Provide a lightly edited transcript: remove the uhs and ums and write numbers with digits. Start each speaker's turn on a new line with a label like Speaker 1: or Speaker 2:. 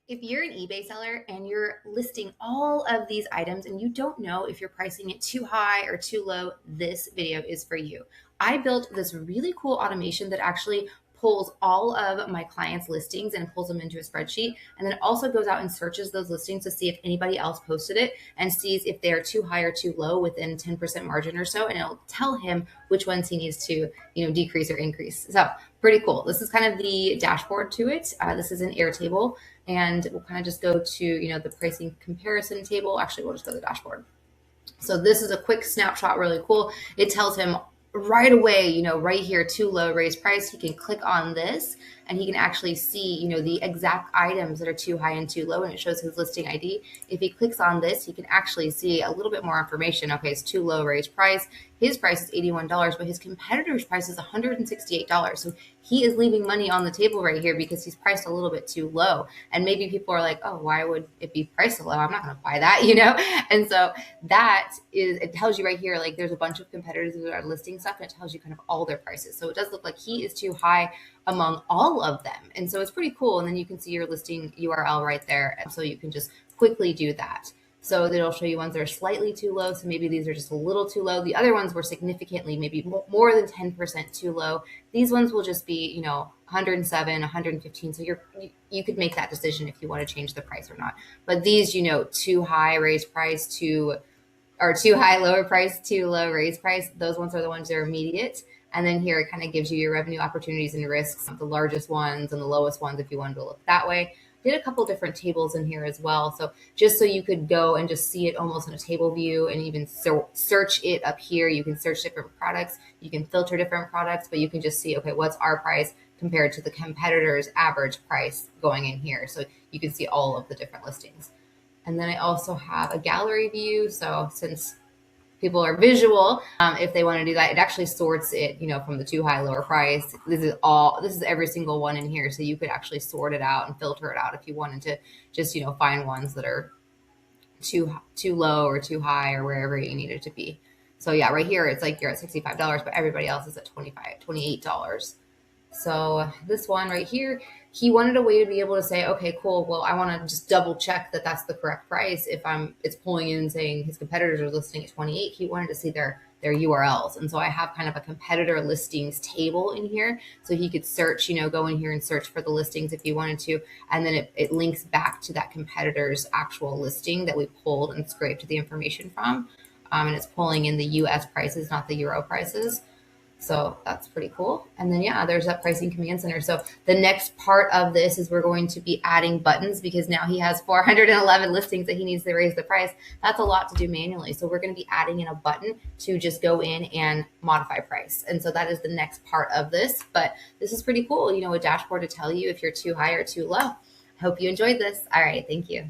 Speaker 1: If you're an eBay seller and you're listing all of these items and you don't know if you're pricing it too high or too low, this video is for you. I built this really cool automation that actually pulls all of my clients' listings and pulls them into a spreadsheet, and then also goes out and searches those listings to see if anybody else posted it and sees if they're too high or too low within 10% margin or so, and it'll tell him which ones he needs to decrease or increase. So pretty cool. This is kind of the dashboard to it. This is an Airtable, and we'll kind of just go to the pricing comparison table. Actually, we'll just go to the dashboard. So this is a quick snapshot, really cool. It tells him right away, right here, too low, raise price. He can click on this and he can actually see, the exact items that are too high and too low, and it shows his listing ID. If he clicks on this, he can actually see a little bit more information. Okay, it's too low, raise price. His price is $81, but his competitor's price is $168. So he is leaving money on the table right here because he's priced a little bit too low. And maybe people are like, oh, why would it be priced so low? I'm not going to buy that, And so it tells you right here, like there's a bunch of competitors that are listing stuff, and it tells you kind of all their prices. So it does look like he is too high among all of them. And so it's pretty cool. And then you can see your listing URL right there. And so you can just quickly do that. So it'll show you ones that are slightly too low. So maybe these are just a little too low. The other ones were significantly, maybe more than 10% too low. These ones will just be, 107, 115. So you could make that decision if you want to change the price or not. But these, too high, raise price, too high, lower price, too low, raise price. Those ones are the ones that are immediate. And then here it kind of gives you your revenue opportunities and risks, the largest ones and the lowest ones if you wanted to look that way. Did a couple different tables in here as well. So just so you could go and just see it almost in a table view, and even search it up here. You can search different products. You can filter different products, but you can just see, okay, what's our price compared to the competitor's average price going in here. So you can see all of the different listings. And then I also have a gallery view. So since people are visual, if they want to do that, it actually sorts it, from the too high, lower price. This is every single one in here. So you could actually sort it out and filter it out if you wanted to just, find ones that are too low or too high or wherever you need it to be. So yeah, right here, it's like you're at $65, but everybody else is at $28. So this one right here, he wanted a way to be able to say, okay, cool. Well, I want to just double check that that's the correct price. If it's pulling in saying his competitors are listing at 28, he wanted to see their URLs. And so I have kind of a competitor listings table in here. So he could search, go in here and search for the listings if he wanted to. And then it links back to that competitor's actual listing that we pulled and scraped the information from. And it's pulling in the US prices, not the Euro prices. So that's pretty cool. And then, yeah, there's that pricing command center. So the next part of this is we're going to be adding buttons, because now he has 411 listings that he needs to raise the price. That's a lot to do manually. So we're going to be adding in a button to just go in and modify price. And so that is the next part of this. But this is pretty cool, a dashboard to tell you if you're too high or too low. I hope you enjoyed this. All right. Thank you.